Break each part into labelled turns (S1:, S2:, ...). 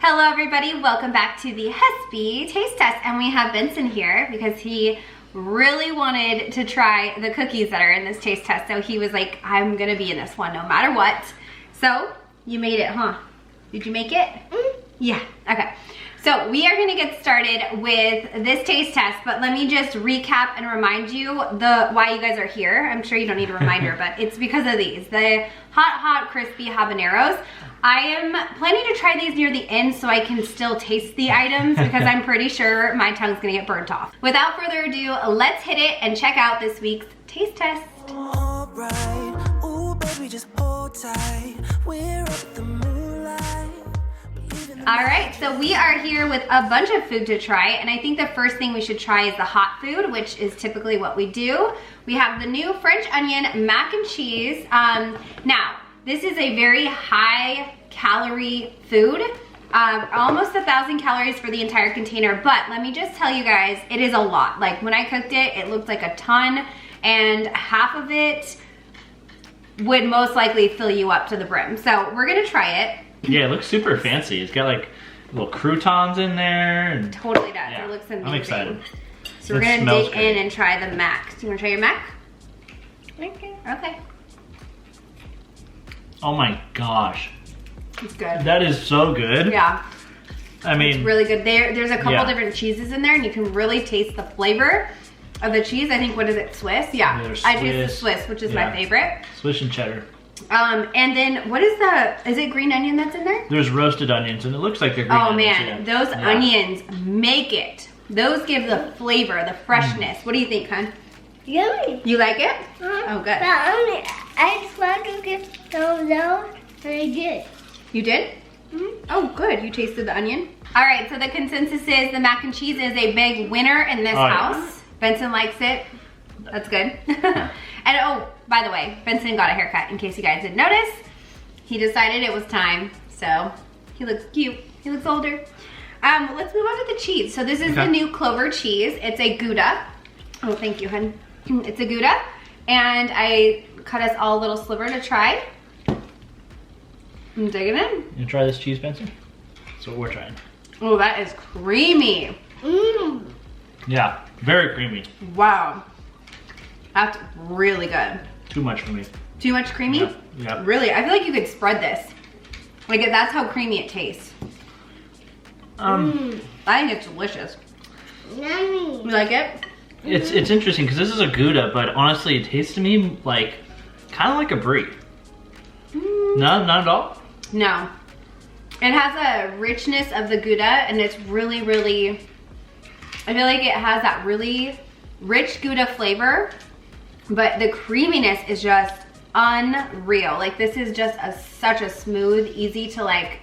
S1: Hello everybody, welcome back to the Hespe taste test, and we have Benson here because he really wanted to try the cookies that are in this taste test. So he was like, I'm gonna be in this one no matter what. So you made it, huh? Did you make it? Yeah, okay. So we are gonna get started with this taste test, but let me just recap and remind you why you guys are here. I'm sure you don't need a reminder, but it's because of these, the hot, crispy habaneros. I am planning to try these near the end so I can still taste the items because I'm pretty sure my tongue's gonna get burnt off. Without further ado, let's hit it and check out this week's taste test.
S2: All right. Ooh, baby, just hold tight. We're up the moonlight.
S1: All right, so we are here with a bunch of food to try, and I think the first thing we should try is the hot food, which is typically what we do. We have the new French onion mac and cheese. Now, this is a very high calorie food, almost 1,000 calories for the entire container, but let me just tell you guys, it is a lot. Like when I cooked it, it looked like a ton, and half of it would most likely fill you up to the brim. So we're gonna try it.
S3: Yeah, it looks super fancy. It's got like little croutons in there. And
S1: totally does.
S3: yeah,
S1: It looks amazing.
S3: I'm excited.
S1: So we're gonna dig in and try the mac. Do you wanna try your mac? Okay.
S3: Oh my gosh.
S1: It's good.
S3: That is so good.
S1: Yeah.
S3: I mean,
S1: it's really good. There's a couple
S3: yeah.
S1: different cheeses in there, and you can really taste the flavor of the cheese. I think, what is it, Swiss? Yeah. I taste the Swiss, which is my favorite.
S3: Swiss and cheddar.
S1: And then what is it green onion that's in there?
S3: There's roasted onions, and it looks like they're green onions.
S1: Oh man, those onions make it. Those give the flavor, the freshness. What do you think, hon?
S4: Yummy.
S1: You like it?
S4: Uh-huh.
S1: Oh, good.
S4: But I just want to get those out, and I did.
S1: You did? Oh, good. You tasted the onion. All right, so the consensus is the mac and cheese is a big winner in this house. Yeah. Benson likes it. That's good. And oh, by the way, Benson got a haircut, in case you guys didn't notice. He decided it was time, so he looks cute. He looks older. Let's move on to the cheese. So this is the new Clover cheese. It's a Gouda. Oh, thank you, hun. It's a Gouda, and I cut us all a little sliver to try. I'm digging in.
S3: You try this cheese, Benson? That's what we're trying.
S1: Oh, that is creamy.
S3: Yeah, very creamy.
S1: Wow. That's really good.
S3: Too much for me.
S1: Too much creamy?
S3: Yeah.
S1: Really, I feel like you could spread this. Like, that's how creamy it tastes. I think it's delicious.
S4: Yummy.
S1: You like it?
S3: It's interesting because this is a Gouda, but honestly, it tastes to me like kind of like a brie. No, not at all.
S1: No. It has a richness of the Gouda, and it's really, I feel like it has that really rich Gouda flavor, but the creaminess is just unreal. Like, this is just such a smooth, easy to like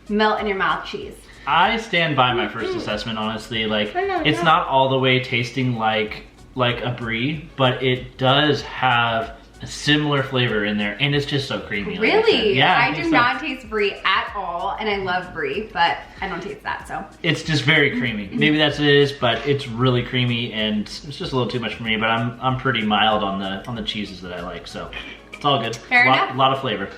S1: melt in your mouth cheese.
S3: I stand by my first assessment, honestly. Like, it's not all the way tasting like a brie, but it does have a similar flavor in there, and it's just so creamy.
S1: Really?
S3: Yeah,
S1: I do not taste brie at all, and I love brie, but I don't taste that, so.
S3: It's just very creamy. Maybe that's what it is, but it's really creamy, and it's just a little too much for me, but I'm pretty mild on the cheeses that I like, so it's all good.
S1: Fair enough.
S3: A lot of flavor.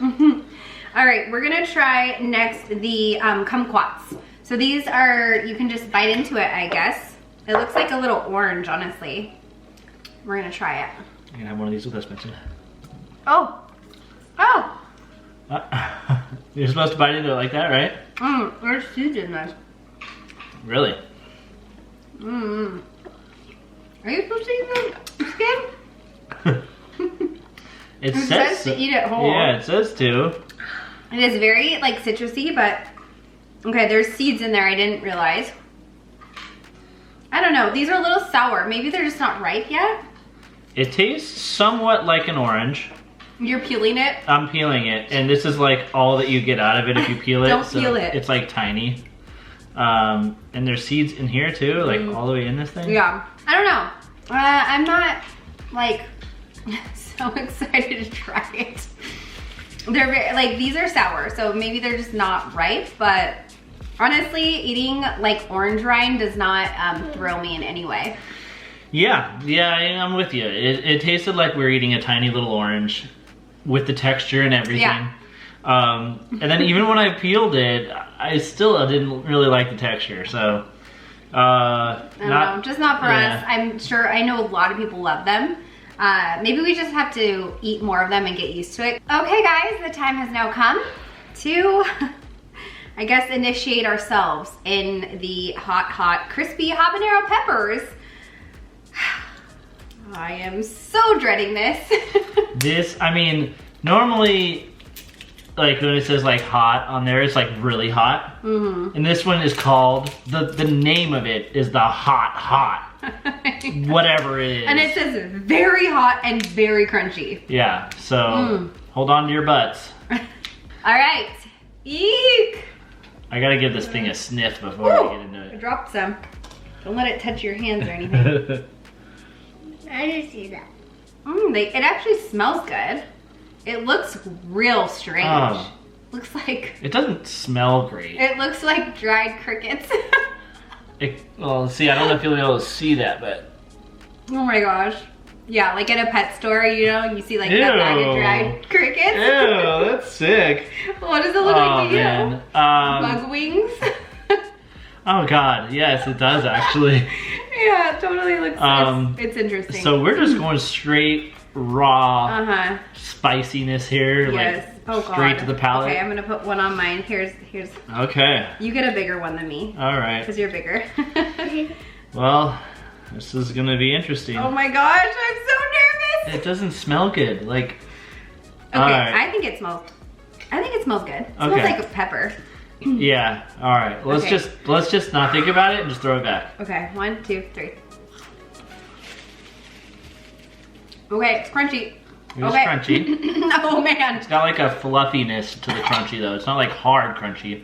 S1: All right, we're gonna try next the kumquats. So these are, you can just bite into it, I guess. It looks like a little orange, honestly. We're gonna try it.
S3: You can have one of these with us, Benson.
S1: Oh.
S3: You're supposed to bite into it like that, right?
S1: There's seeds in this.
S3: Really?
S1: Are you supposed to eat the skin?
S3: It
S1: says to eat it whole.
S3: Yeah, it says to.
S1: It is very like citrusy, but okay, there's seeds in there I didn't realize. I don't know, these are a little sour. Maybe they're just not ripe yet.
S3: It tastes somewhat like an orange.
S1: You're peeling it?
S3: I'm peeling it, and this is like all that you get out of it if you peel it.
S1: Don't peel it.
S3: It's like tiny. And there's seeds in here too, like all the way in this thing.
S1: Yeah, I don't know. I'm not like so excited to try it. They're very, like, these are sour, so maybe they're just not ripe, but honestly, eating like orange rind does not thrill me in any way.
S3: Yeah, I'm with you. It tasted like we were eating a tiny little orange with the texture and everything.
S1: Yeah.
S3: And then even when I peeled it, I still didn't really like the texture. So,
S1: I don't know, just not for us. I'm sure, I know a lot of people love them. Maybe we just have to eat more of them and get used to it. Okay guys, the time has now come to, I guess, initiate ourselves in the hot, crispy habanero peppers. I am so dreading this.
S3: I mean, normally, like when it says like hot on there, it's like really hot. Mm-hmm. And this one is called, the name of it is the hot. Whatever it is.
S1: And it says very hot and very crunchy.
S3: Yeah, so hold on to your butts.
S1: All right, eek. I
S3: gotta give this thing a sniff before we get into it.
S1: I dropped some. Don't let it touch your hands or anything.
S4: I didn't see that.
S1: It actually smells good. It looks real strange. Looks like...
S3: It doesn't smell great.
S1: It looks like dried crickets.
S3: Well, see, I don't know if you'll be able to see that, but...
S1: Oh my gosh. Yeah, like at a pet store, you know, you see like that bag of dried crickets.
S3: Ew, that's sick.
S1: What does it look like to
S3: man.
S1: you? Bug wings?
S3: Oh god, yes, it does actually.
S1: Yeah, it totally looks, it's interesting.
S3: So we're just going straight raw spiciness here.
S1: Yes.
S3: Like straight to the palate.
S1: Okay, I'm gonna put one on mine. Here's.
S3: Okay.
S1: You get a bigger one than me.
S3: All right.
S1: Because you're bigger.
S3: Well, this is gonna be interesting.
S1: Oh my gosh, I'm so nervous.
S3: It doesn't smell good. Like.
S1: Okay, I think it smells good. It smells like a pepper.
S3: Yeah. All right. Let's just not think about it and just throw it back.
S1: Okay. 1, 2, 3. Okay, it's crunchy.
S3: It's crunchy.
S1: Oh man.
S3: It's got like a fluffiness to the crunchy though. It's not like hard crunchy.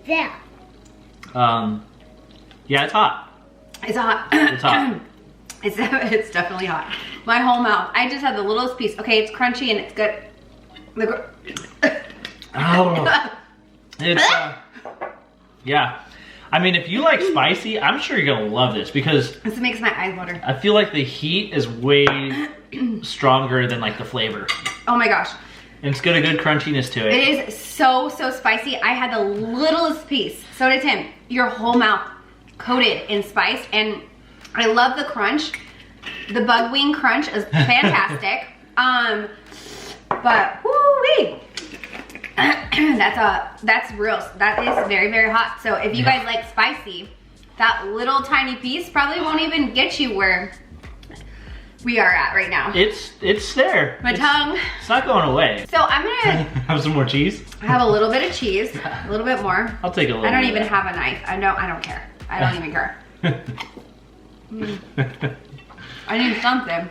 S4: Yeah.
S3: Yeah, it's hot.
S1: It's hot.
S3: It's hot.
S1: It's definitely hot. My whole mouth. I just had the littlest piece. Okay, it's crunchy and it's good.
S3: Oh. It's yeah. I mean, if you like spicy, I'm sure you're gonna love this because
S1: this makes my eyes water.
S3: I feel like the heat is way stronger than like the flavor.
S1: Oh my gosh.
S3: And it's got a good crunchiness to it.
S1: It is so spicy. I had the littlest piece. So did Tim. Your whole mouth coated in spice, and I love the crunch. The bug wing crunch is fantastic. But woo-wee. That's real. That is very, very hot. So if you guys like spicy, that little tiny piece probably won't even get you where we are at right now.
S3: It's there.
S1: My tongue.
S3: It's not going away.
S1: So I'm gonna
S3: have some more cheese.
S1: Have a little bit of cheese, a little bit more.
S3: I'll take a little.
S1: I don't even have a knife. I don't care. I don't even care. I need something.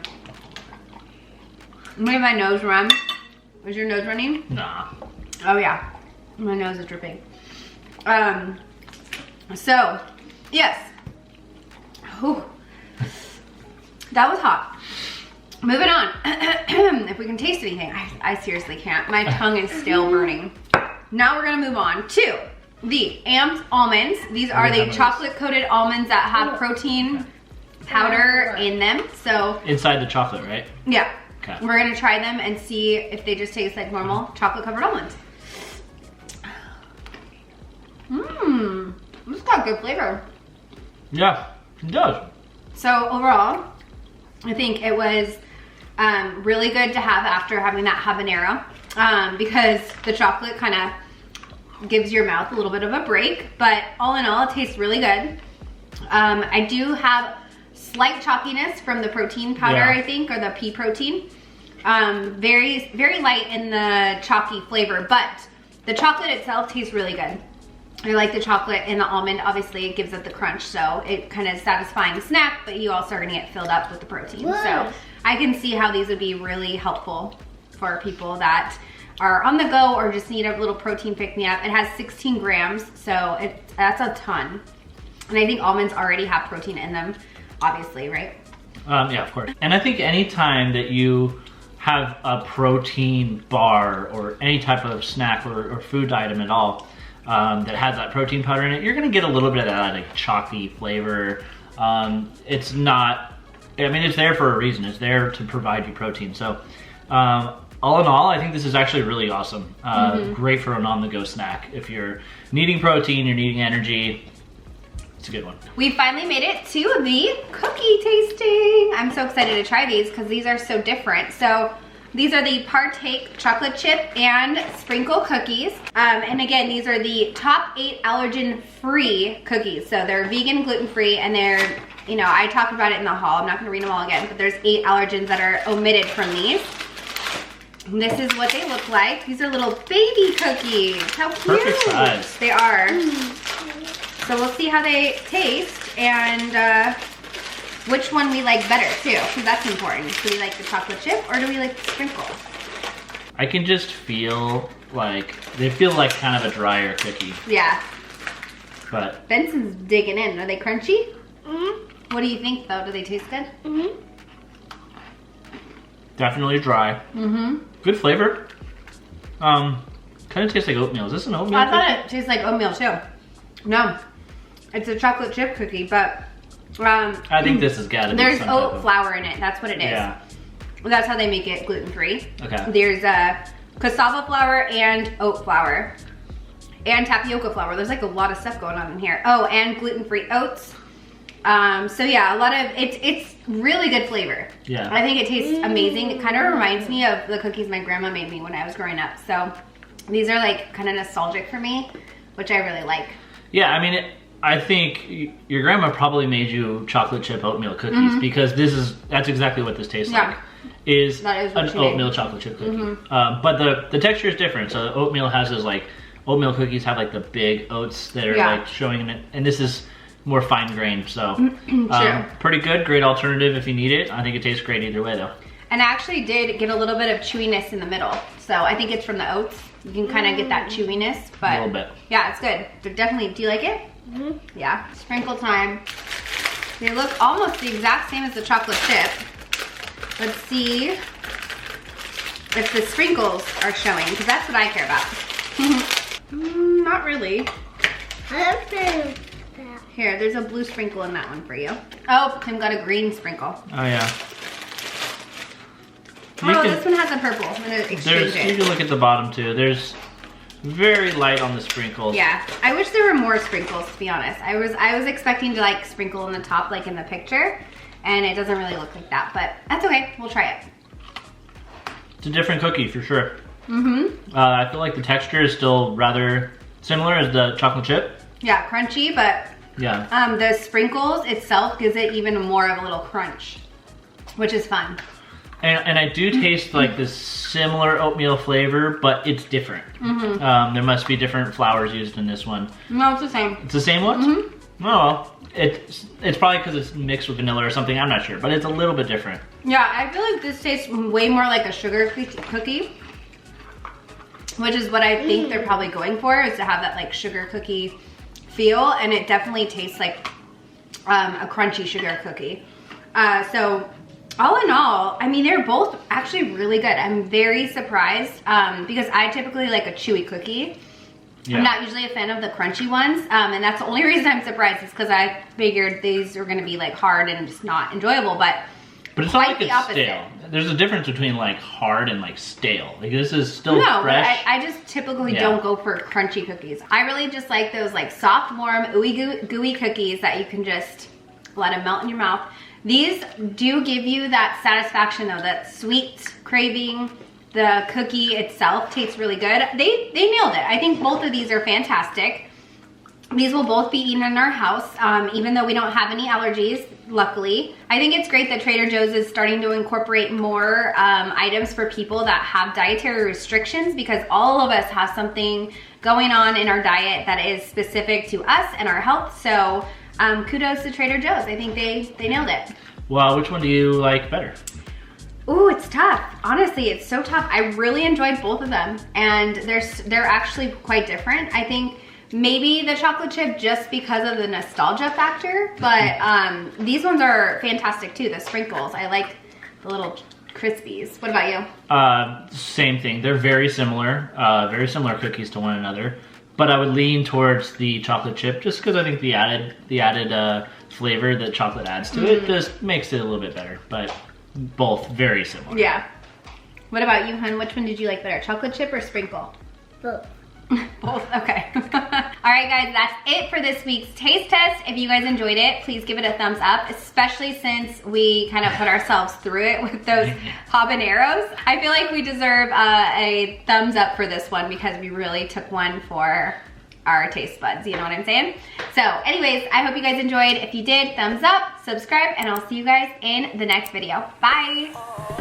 S1: Made my nose run. Was your nose running?
S3: Nah.
S1: Oh yeah, my nose is dripping. So, yes. Whew. That was hot. Moving on. If we can taste anything, I seriously can't. My tongue is still burning. Now we're gonna move on to the Amped almonds. These are the chocolate coated almonds that have protein powder in them. So
S3: inside the chocolate, right?
S1: Yeah.
S3: Okay.
S1: We're gonna try them and see if they just taste like normal chocolate covered almonds. This got good flavor.
S3: Yeah, it does.
S1: So overall, I think it was really good to have after having that habanero because the chocolate kind of gives your mouth a little bit of a break, but all in all, it tastes really good. I do have slight chalkiness from the protein powder, I think, or the pea protein. Very, very light in the chalky flavor, but the chocolate itself tastes really good. I like the chocolate and the almond. Obviously, it gives it the crunch, so it kind of satisfying snack, but you also are gonna get filled up with the protein.
S4: What? So
S1: I can see how these would be really helpful for people that are on the go or just need a little protein pick-me-up. It has 16 grams, so that's a ton. And I think almonds already have protein in them, obviously, right?
S3: Yeah, of course. And I think anytime that you have a protein bar or any type of snack or food item at all that has that protein powder in it, you're gonna get a little bit of that like chalky flavor. It's not, I mean, it's there for a reason. It's there to provide you protein. So All in all, I think this is actually really awesome. Great for an on-the-go snack. If you're needing protein, you're needing energy, it's a good one.
S1: We finally made it to the cookie tasting. I'm so excited to try these because these are so different. So these are the Partake chocolate chip and sprinkle cookies. And again, these are the top 8 allergen-free cookies. So they're vegan, gluten-free, and they're, you know, I talked about it in the haul. I'm not gonna read them all again, but there's 8 allergens that are omitted from these. And this is what they look like. These are little baby cookies. How cute.
S3: Perfect size.
S1: They are. So we'll see how they taste and which one we like better too, because that's important. Do we like the chocolate chip or do we like the sprinkle?
S3: I can just feel like, they feel like kind of a drier cookie.
S1: Yeah.
S3: But
S1: Benson's digging in. Are they crunchy?
S4: Mm-hmm.
S1: What do you think though? Do they taste good?
S4: Mm-hmm.
S3: definitely dry. Good flavor. Kind of tastes like oatmeal. Is this an oatmeal
S1: I thought
S3: cookie?
S1: it tastes like oatmeal too. No, it's a chocolate chip cookie, but
S3: I think this has got to be
S1: there's
S3: some type
S1: oat
S3: of-
S1: flour in it. That's what it is.
S3: Yeah.
S1: That's how they make it gluten-free.
S3: Okay.
S1: There's cassava flour and oat flour and tapioca flour. There's like a lot of stuff going on in here. Oh, and gluten-free oats. So yeah, a lot of, it's really good flavor.
S3: Yeah.
S1: I think it tastes amazing. It kind of reminds me of the cookies my grandma made me when I was growing up. So these are like kind of nostalgic for me, which I really like.
S3: Yeah, I mean, I think your grandma probably made you chocolate chip oatmeal cookies because that's exactly what this tastes like. Is
S1: That is what
S3: an
S1: she made.
S3: oatmeal chocolate chip cookie. But the texture is different. So oatmeal has those like, oatmeal cookies have like the big oats that are like showing in it. And this is more fine grained. So pretty good, great alternative if you need it. I think it tastes great either way though.
S1: And I actually did get a little bit of chewiness in the middle. So I think it's from the oats. You can kind of get that chewiness, but
S3: A little bit.
S1: yeah, it's good. But definitely, do you like it? Yeah. Sprinkle time. They look almost the exact same as the chocolate chip. Let's see if the sprinkles are showing, because that's what I care about. Not really.
S4: I don't think that.
S1: Here, there's a blue sprinkle in that one for you. Oh, Tim got a green sprinkle.
S3: Oh yeah.
S1: Oh, this one has a purple. I'm gonna exchange
S3: You
S1: it.
S3: can look at the bottom too. There's very light on the sprinkles.
S1: Yeah, I wish there were more sprinkles, to be honest. I was expecting to like sprinkle in the top like in the picture, and it doesn't really look like that, but that's okay. We'll try it.
S3: It's a different cookie for sure. I feel like the texture is still rather similar as the chocolate chip.
S1: Yeah, crunchy, but
S3: Yeah.
S1: the sprinkles itself gives it even more of a little crunch, which is fun.
S3: And I do taste like this similar oatmeal flavor, but it's different. There must be different flours used in this one.
S1: No, it's the same.
S3: It's the same one? Oh, well. It's probably because it's mixed with vanilla or something. I'm not sure, but it's a little bit different.
S1: Yeah, I feel like this tastes way more like a sugar cookie, which is what I think they're probably going for, is to have that like sugar cookie feel, and it definitely tastes like a crunchy sugar cookie. So all in all, I mean, they're both actually really good. I'm very surprised because I typically like a chewy cookie.
S3: Yeah.
S1: I'm not usually a fan of the crunchy ones, and that's the only reason I'm surprised is because I figured these were gonna be like hard and just not enjoyable, but
S3: it's not
S1: quite
S3: like
S1: the
S3: it's
S1: opposite.
S3: stale. There's a difference between like hard and like stale. Like this is still
S1: No,
S3: fresh.
S1: I just typically
S3: Yeah.
S1: don't go for crunchy cookies. I really just like those like soft, warm, ooey gooey cookies that you can just let them melt in your mouth. These do give you that satisfaction though, that sweet craving. The cookie itself tastes really good. They nailed it. I think both of these are fantastic. These will both be eaten in our house, even though we don't have any allergies, luckily. I think it's great that Trader Joe's is starting to incorporate more items for people that have dietary restrictions, because all of us have something going on in our diet that is specific to us and our health. So kudos to Trader Joe's. I think they nailed it.
S3: Well, which one do you like better?
S1: Ooh, it's tough. Honestly, it's so tough. I really enjoyed both of them, and they're actually quite different. I think maybe the chocolate chip just because of the nostalgia factor, but these ones are fantastic too. The sprinkles, I like the little crispies. What about you?
S3: Same thing. They're very similar cookies to one another. But I would lean towards the chocolate chip just because I think the added flavor that chocolate adds to it just makes it a little bit better. But both very similar.
S1: Yeah. What about you, hun? Which one did you like better, chocolate chip or sprinkle?
S4: Both.
S1: Both, okay. All right, guys, that's it for this week's taste test. If you guys enjoyed it, please give it a thumbs up, especially since we kind of put ourselves through it with those habaneros. I feel like we deserve a thumbs up for this one because we really took one for our taste buds, you know what I'm saying? So anyways, I hope you guys enjoyed. If you did, thumbs up, subscribe, and I'll see you guys in the next video. Bye.